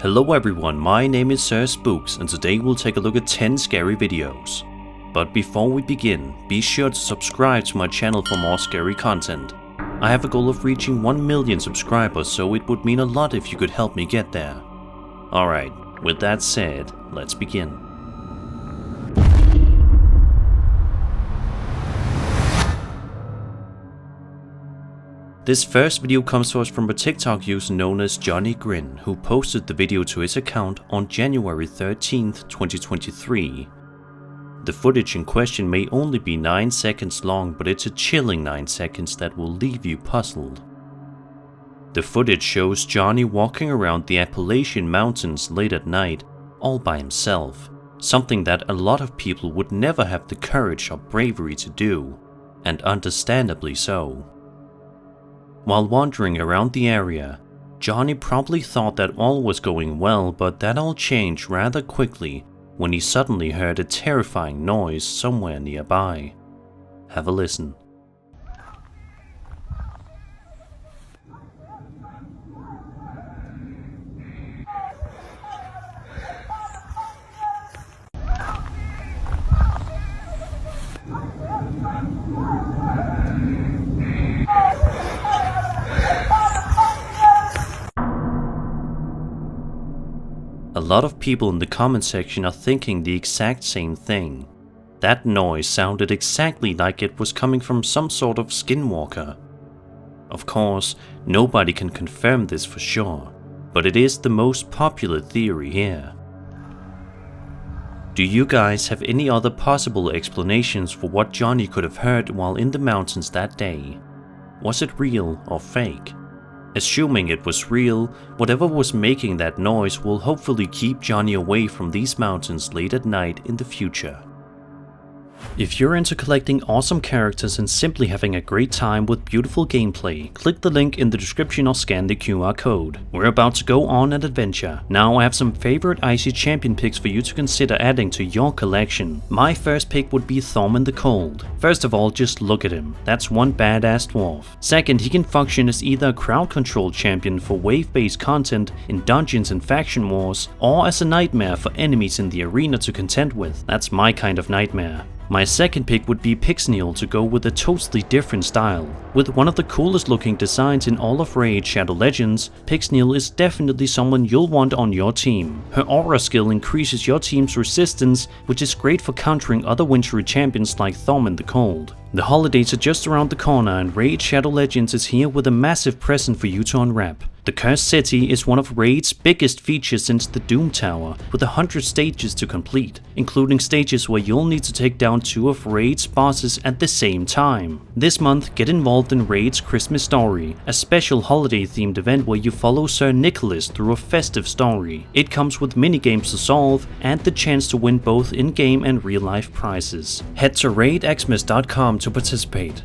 Hello everyone, my name is Sir Spooks and today we'll take a look at 10 scary videos. But before we begin, be sure to subscribe to my channel for more scary content. I have a goal of reaching 1 million subscribers, so it would mean a lot if you could help me get there. Alright, with that said, let's begin. This first video comes to us from a TikTok user known as Johnny Grin, who posted the video to his account on January 13th, 2023. The footage in question may only be 9 seconds long, but it's a chilling 9 seconds that will leave you puzzled. The footage shows Johnny walking around the Appalachian mountains late at night, all by himself, something that a lot of people would never have the courage or bravery to do, and understandably so. While wandering around the area, Johnny probably thought that all was going well, but that all changed rather quickly when he suddenly heard a terrifying noise somewhere nearby. Have a listen. A lot of people in the comment section are thinking the exact same thing. That noise sounded exactly like it was coming from some sort of skinwalker. Of course, nobody can confirm this for sure, but it is the most popular theory here. Do you guys have any other possible explanations for what Johnny could have heard while in the mountains that day? Was it real or fake? Assuming it was real, whatever was making that noise will hopefully keep Johnny away from these mountains late at night in the future. If you're into collecting awesome characters and simply having a great time with beautiful gameplay, click the link in the description or scan the QR code. We're about to go on an adventure. Now I have some favorite icy champion picks for you to consider adding to your collection. My first pick would be Thorm the Cold. First of all, just look at him. That's one badass dwarf. Second, he can function as either a crowd control champion for wave-based content in dungeons and faction wars, or as a nightmare for enemies in the arena to contend with. That's my kind of nightmare. My second pick would be Pixneal to go with a totally different style. With one of the coolest looking designs in all of Raid Shadow Legends, Pixneal is definitely someone you'll want on your team. Her aura skill increases your team's resistance, which is great for countering other wintry champions like Thorm the Cold. The holidays are just around the corner and Raid Shadow Legends is here with a massive present for you to unwrap. The Cursed City is one of Raid's biggest features since the Doom Tower, with 100 stages to complete, including stages where you'll need to take down 2 of Raid's bosses at the same time. This month, get involved in Raid's Christmas Story, a special holiday-themed event where you follow Sir Nicholas through a festive story. It comes with minigames to solve and the chance to win both in-game and real-life prizes. Head to raidxmas.com to participate.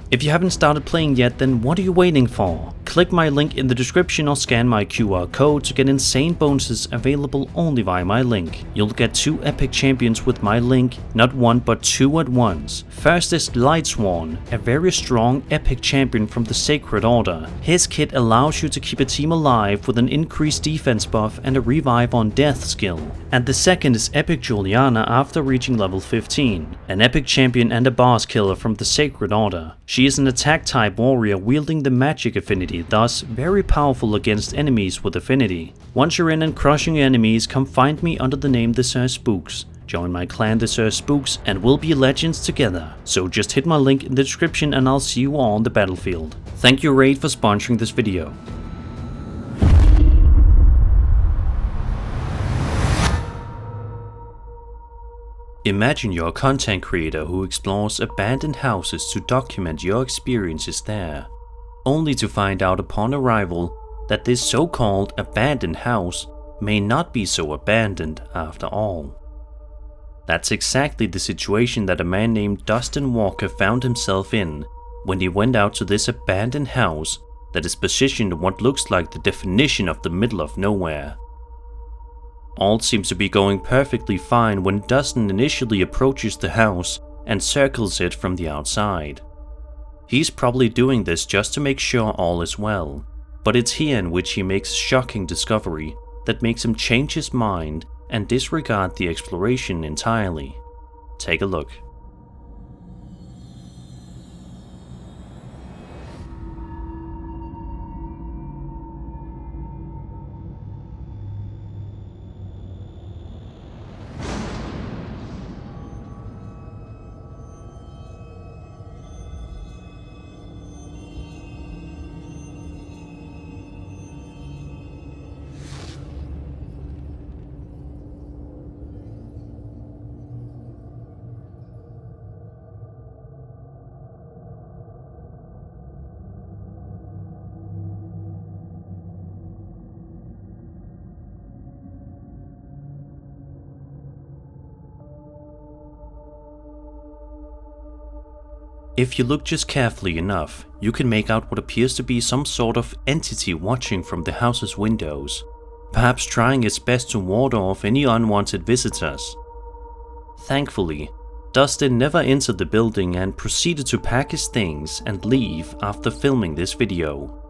If you haven't started playing yet, then what are you waiting for? Click my link in the description or scan my QR code to get insane bonuses available only via my link. You'll get 2 epic champions with my link, not 1 but 2 at once. First is Lightsworn, a very strong epic champion from the Sacred Order. His kit allows you to keep a team alive with an increased defense buff and a revive on death skill. And the second is Epic Juliana after reaching level 15, an epic champion and a boss killer from the Sacred Order. She is an attack type warrior wielding the magic affinity, thus very powerful against enemies with affinity. Once you're in and crushing enemies, come find me under the name the Sir Spooks. Join my clan the Sir Spooks and we'll be legends together. So just hit my link in the description and I'll see you all on the battlefield. Thank you Raid for sponsoring this video. Imagine you're a content creator who explores abandoned houses to document your experiences there, only to find out upon arrival that this so-called abandoned house may not be so abandoned after all. That's exactly the situation that a man named Dustin Walker found himself in when he went out to this abandoned house that is positioned in what looks like the definition of the middle of nowhere. All seems to be going perfectly fine when Dustin initially approaches the house and circles it from the outside. He's probably doing this just to make sure all is well, but it's here in which he makes a shocking discovery that makes him change his mind and disregard the exploration entirely. Take a look. If you look just carefully enough, you can make out what appears to be some sort of entity watching from the house's windows, perhaps trying its best to ward off any unwanted visitors. Thankfully, Dustin never entered the building and proceeded to pack his things and leave after filming this video.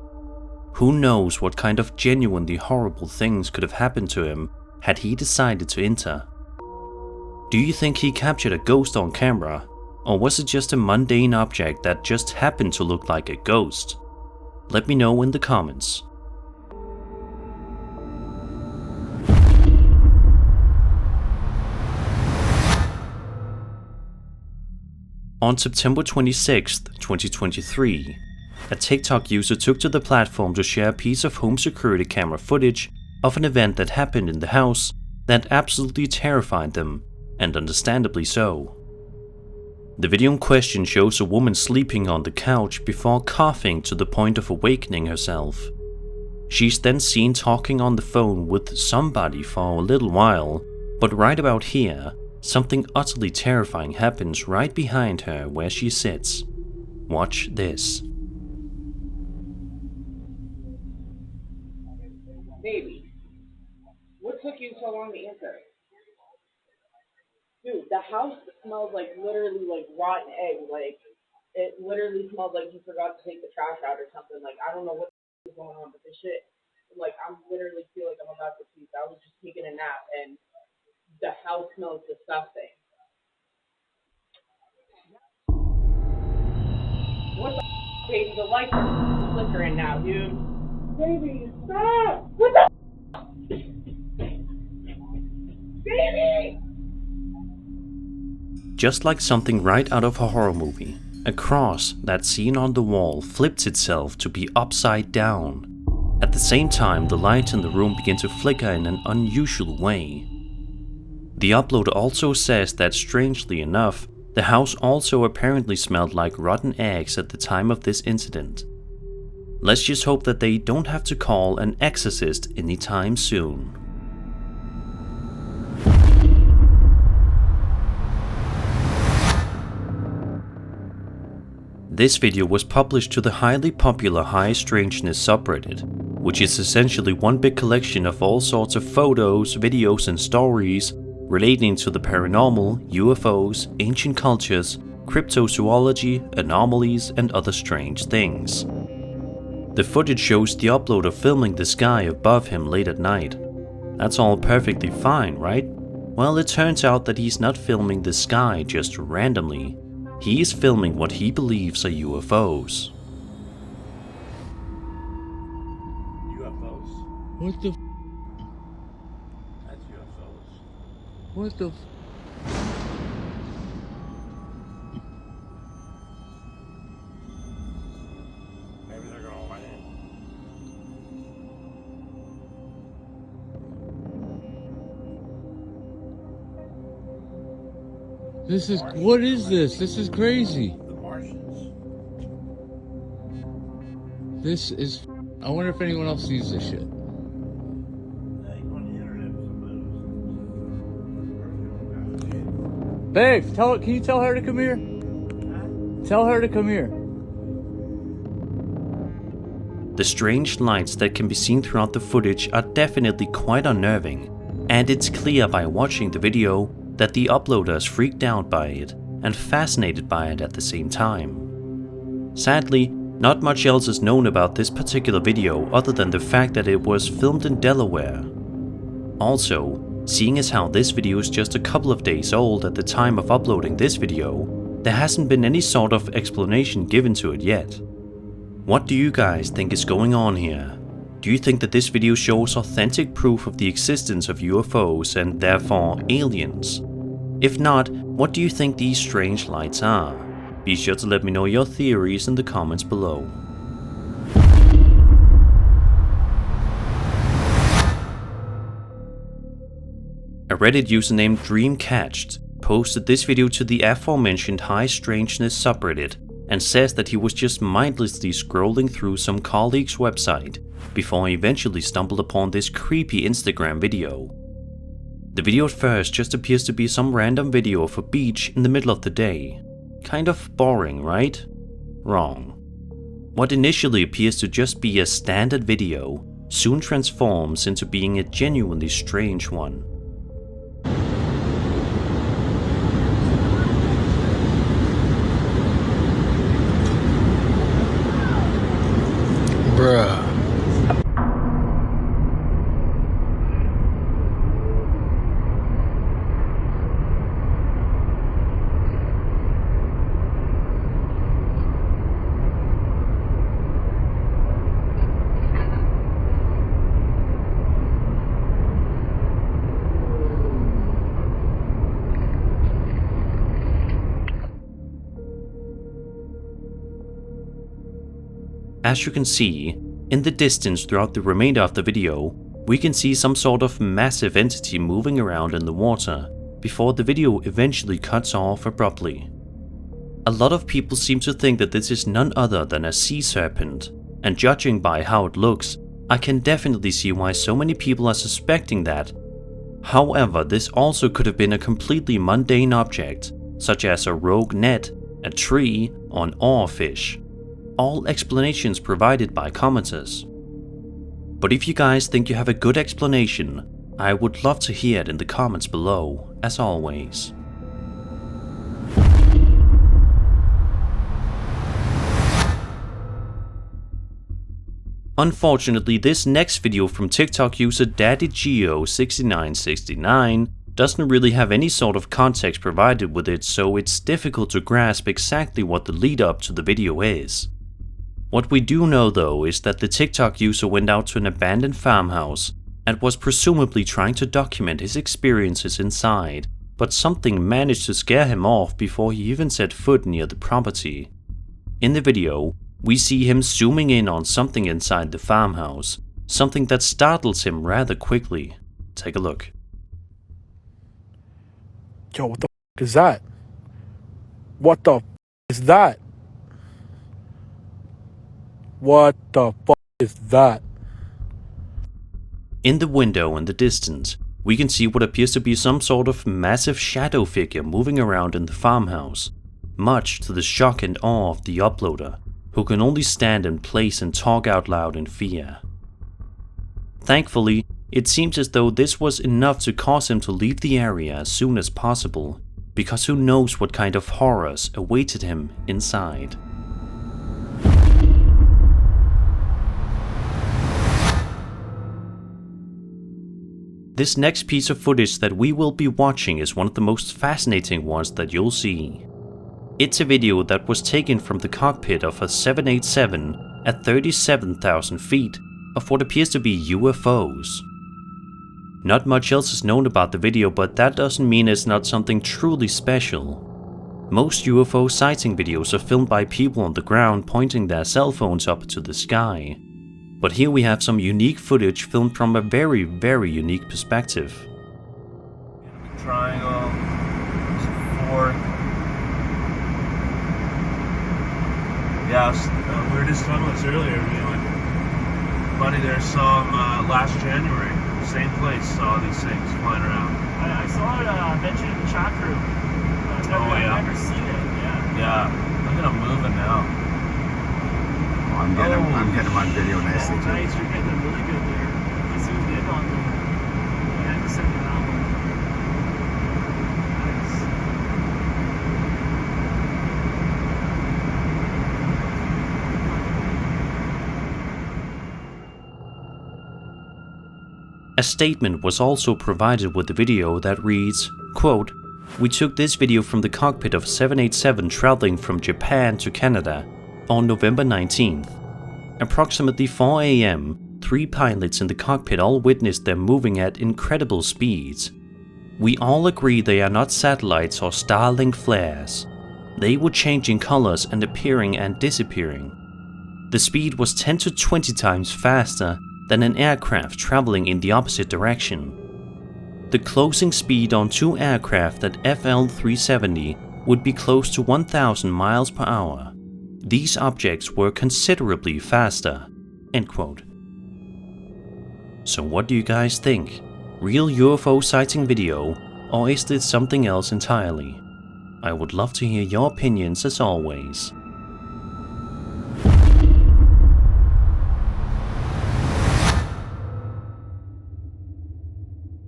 Who knows what kind of genuinely horrible things could have happened to him had he decided to enter. Do you think he captured a ghost on camera? Or was it just a mundane object that just happened to look like a ghost? Let me know in the comments. On September 26, 2023, a TikTok user took to the platform to share a piece of home security camera footage of an event that happened in the house that absolutely terrified them, and understandably so. The video in question shows a woman sleeping on the couch before coughing to the point of awakening herself. She's then seen talking on the phone with somebody for a little while, but right about here, something utterly terrifying happens right behind her where she sits. Watch this. Baby, what took you so long to answer? Dude, the house smells like literally like rotten egg. Like, it literally smells like you forgot to take the trash out or something. Like, I don't know what is going on, but this shit, like, I'm literally feel like I'm about to puke. I was just taking a nap and the house smells disgusting. What the baby? The lights are flickering now, dude. Baby, stop! What the baby? Just like something right out of a horror movie, a cross that's seen on the wall flips itself to be upside down. At the same time, the lights in the room begin to flicker in an unusual way. The uploader also says that, strangely enough, the house also apparently smelled like rotten eggs at the time of this incident. Let's just hope that they don't have to call an exorcist anytime soon. This video was published to the highly popular High Strangeness subreddit, which is essentially one big collection of all sorts of photos, videos and stories relating to the paranormal, UFOs, ancient cultures, cryptozoology, anomalies and other strange things. The footage shows the uploader filming the sky above him late at night. That's all perfectly fine, right? Well, it turns out that he's not filming the sky just randomly. He is filming what he believes are UFOs. UFOs? What the f? That's UFOs. What the f? Maybe they're gonna land. This is, what is this? This is crazy. The Martians. This is, I wonder if anyone else sees this shit. They on the internet some Babe, can you tell her to come here? Tell her to come here. The strange lights that can be seen throughout the footage are definitely quite unnerving, and it's clear by watching the video that the uploader is freaked out by it and fascinated by it at the same time. Sadly, not much else is known about this particular video other than the fact that it was filmed in Delaware. Also, seeing as how this video is just a couple of days old at the time of uploading this video, there hasn't been any sort of explanation given to it yet. What do you guys think is going on here? Do you think that this video shows authentic proof of the existence of UFOs and therefore aliens? If not, what do you think these strange lights are? Be sure to let me know your theories in the comments below. A Reddit user named Dreamcatched posted this video to the aforementioned High Strangeness subreddit and says that he was just mindlessly scrolling through some colleague's website before he eventually stumbled upon this creepy Instagram video. The video at first just appears to be some random video of a beach in the middle of the day. Kind of boring, right? Wrong. What initially appears to just be a standard video soon transforms into being a genuinely strange one. Bruh. As you can see, in the distance throughout the remainder of the video, we can see some sort of massive entity moving around in the water before the video eventually cuts off abruptly. A lot of people seem to think that this is none other than a sea serpent, and judging by how it looks, I can definitely see why so many people are suspecting that. However, this also could have been a completely mundane object, such as a rogue net, a tree, or an oarfish. All explanations provided by commenters. But if you guys think you have a good explanation, I would love to hear it in the comments below, as always. Unfortunately, this next video from TikTok user DaddyGeo6969 doesn't really have any sort of context provided with it, so it's difficult to grasp exactly what the lead up to the video is. What we do know though is that the TikTok user went out to an abandoned farmhouse and was presumably trying to document his experiences inside, but something managed to scare him off before he even set foot near the property. In the video, we see him zooming in on something inside the farmhouse, something that startles him rather quickly. Take a look. Yo, what the f is that? What the f is that? What the f is that? In the window in the distance, we can see what appears to be some sort of massive shadow figure moving around in the farmhouse, much to the shock and awe of the uploader, who can only stand in place and talk out loud in fear. Thankfully, it seems as though this was enough to cause him to leave the area as soon as possible, because who knows what kind of horrors awaited him inside. This next piece of footage that we will be watching is one of the most fascinating ones that you'll see. It's a video that was taken from the cockpit of a 787 at 37,000 feet of what appears to be UFOs. Not much else is known about the video, but that doesn't mean it's not something truly special. Most UFO sighting videos are filmed by people on the ground pointing their cell phones up to the sky. But here we have some unique footage filmed from a very, very unique perspective. Triangle, four. Yeah, we were just talking about this earlier. Like, buddy there saw them last January. Same place, saw these things flying around. I saw it mentioned in the chat group. I've never seen it. Yeah. Look at them moving now. I'm getting them on video nicely too. Nice, you're getting them really good there. I zoomed in on them. I had to send them out. A statement was also provided with the video that reads, quote, "We took this video from the cockpit of 787 traveling from Japan to Canada on November 19th. Approximately 4 a.m., 3 pilots in the cockpit all witnessed them moving at incredible speeds. We all agree they are not satellites or Starlink flares. They were changing colors and appearing and disappearing. The speed was 10 to 20 times faster than an aircraft traveling in the opposite direction. The closing speed on 2 aircraft at FL 370 would be close to 1,000 miles per hour. These objects were considerably faster." End quote. So what do you guys think? Real UFO sighting video, or is this something else entirely? I would love to hear your opinions as always.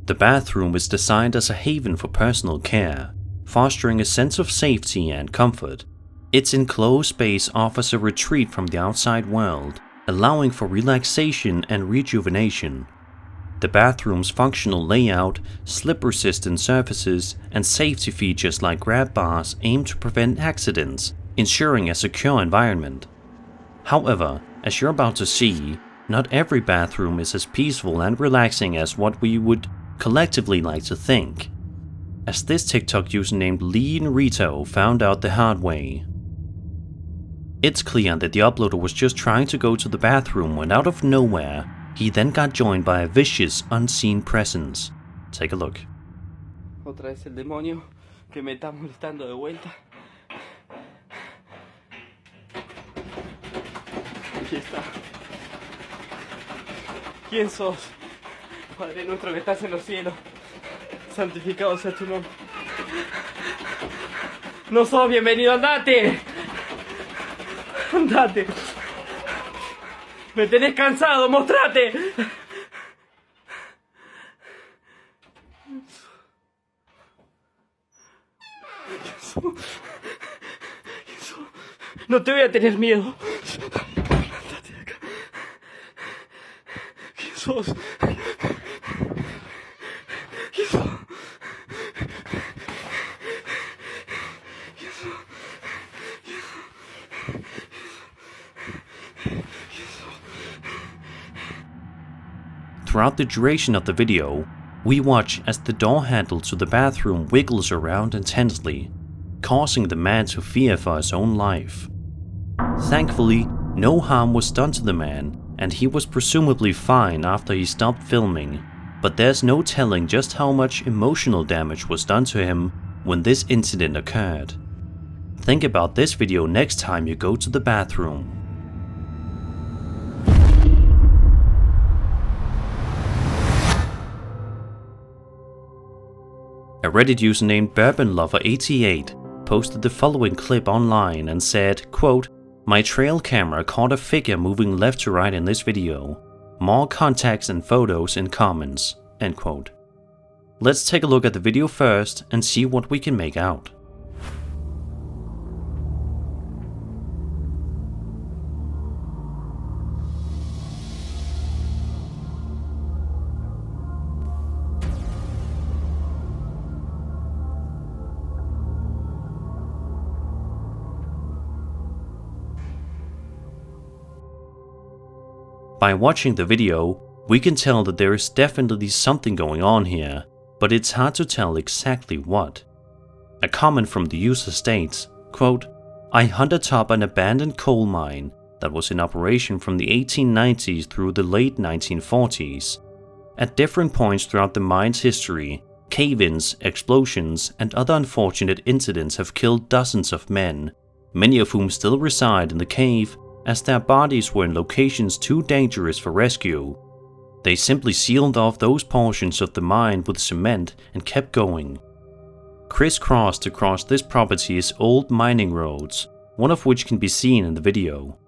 The bathroom is designed as a haven for personal care, fostering a sense of safety and comfort. Its enclosed space offers a retreat from the outside world, allowing for relaxation and rejuvenation. The bathroom's functional layout, slip-resistant surfaces, and safety features like grab bars aim to prevent accidents, ensuring a secure environment. However, as you're about to see, not every bathroom is as peaceful and relaxing as what we would collectively like to think, as this TikTok user named Lee Rito found out the hard way. It's clear that the uploader was just trying to go to the bathroom when out of nowhere, he then got joined by a vicious, unseen presence. Take a look. Otra vez el demonio que me está molestando de vuelta. Aquí está. ¿Quién sos? Padre nuestro que estás en los cielos, santificado sea tu nombre. No sos bienvenido, andate. Andate. Me tenés cansado, mostrate. No te voy a tener miedo. Andate de acá. ¿Quién sos? ¿Quién sos? Throughout the duration of the video, we watch as the door handle to the bathroom wiggles around intensely, causing the man to fear for his own life. Thankfully, no harm was done to the man, and he was presumably fine after he stopped filming, but there's no telling just how much emotional damage was done to him when this incident occurred. Think about this video next time you go to the bathroom. A Reddit user named BourbonLover88 posted the following clip online and said, quote, "My trail camera caught a figure moving left to right in this video. More context and photos in comments." End quote. Let's take a look at the video first and see what we can make out. By watching the video, we can tell that there is definitely something going on here, but it's hard to tell exactly what. A comment from the user states, quote, "I hunted atop an abandoned coal mine that was in operation from the 1890s through the late 1940s. At different points throughout the mine's history, cave-ins, explosions, and other unfortunate incidents have killed dozens of men, many of whom still reside in the cave, as their bodies were in locations too dangerous for rescue. They simply sealed off those portions of the mine with cement and kept going. Crisscrossed across this property is old mining roads, one of which can be seen in the video.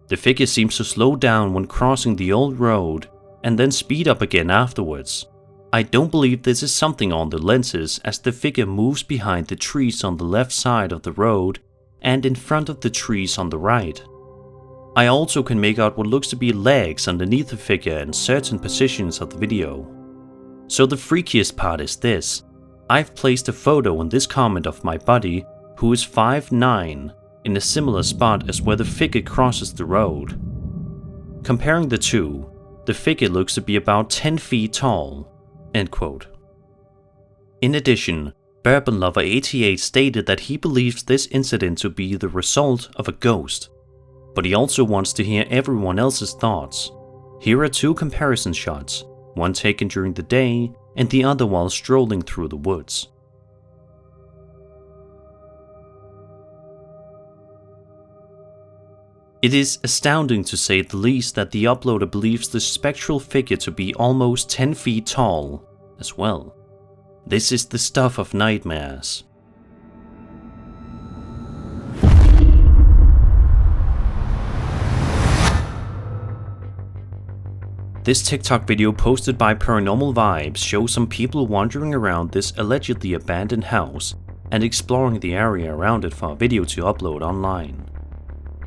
The figure seems to slow down when crossing the old road and then speed up again afterwards. I don't believe this is something on the lenses, as the figure moves behind the trees on the left side of the road and in front of the trees on the right. I also can make out what looks to be legs underneath the figure in certain positions of the video. So the freakiest part is this. I've placed a photo in this comment of my buddy, who is 5'9", in a similar spot as where the figure crosses the road. Comparing the two, the figure looks to be about 10 feet tall." End quote. In addition, Bourbon Lover 88 stated that he believes this incident to be the result of a ghost, but he also wants to hear everyone else's thoughts. Here are two comparison shots, one taken during the day and the other while strolling through the woods. It is astounding to say the least that the uploader believes the spectral figure to be almost 10 feet tall as well. This is the stuff of nightmares. This TikTok video posted by Paranormal Vibes shows some people wandering around this allegedly abandoned house and exploring the area around it for a video to upload online.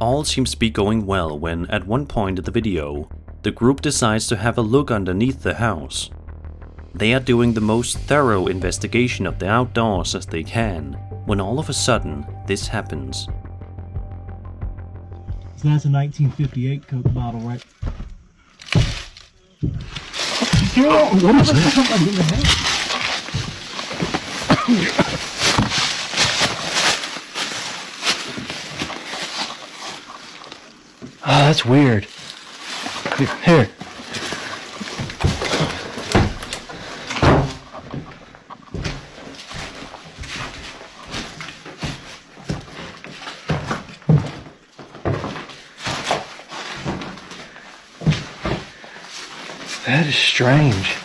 All seems to be going well when, at one point in the video, the group decides to have a look underneath the house. They are doing the most thorough investigation of the outdoors as they can, when all of a sudden, this happens. So that's a 1958 Coke bottle, right? What is that? Oh, that's weird. Here. That is strange.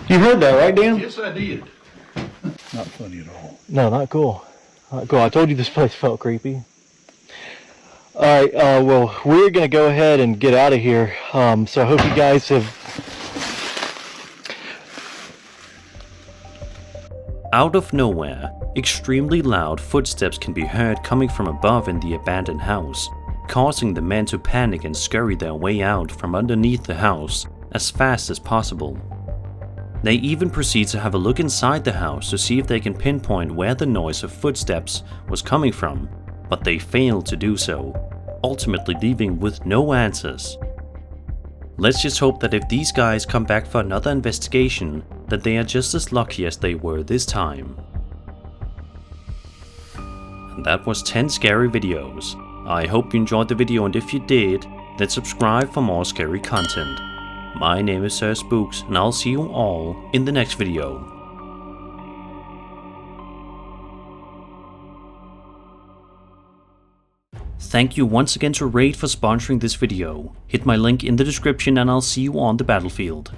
You heard that, right, Dan? Yes, I did. Not funny at all. No, not cool. Not cool. I told you this place felt creepy. Alright, well, we're going to go ahead and get out of here. So I hope you guys have... Out of nowhere, extremely loud footsteps can be heard coming from above in the abandoned house, causing the men to panic and scurry their way out from underneath the house as fast as possible. They even proceed to have a look inside the house to see if they can pinpoint where the noise of footsteps was coming from, but they fail to do so, ultimately leaving with no answers. Let's just hope that if these guys come back for another investigation, that they are just as lucky as they were this time. And that was 10 scary videos. I hope you enjoyed the video, and if you did, then subscribe for more scary content. My name is Sir Spooks, and I'll see you all in the next video. Thank you once again to Raid for sponsoring this video. Hit my link in the description and I'll see you on the battlefield.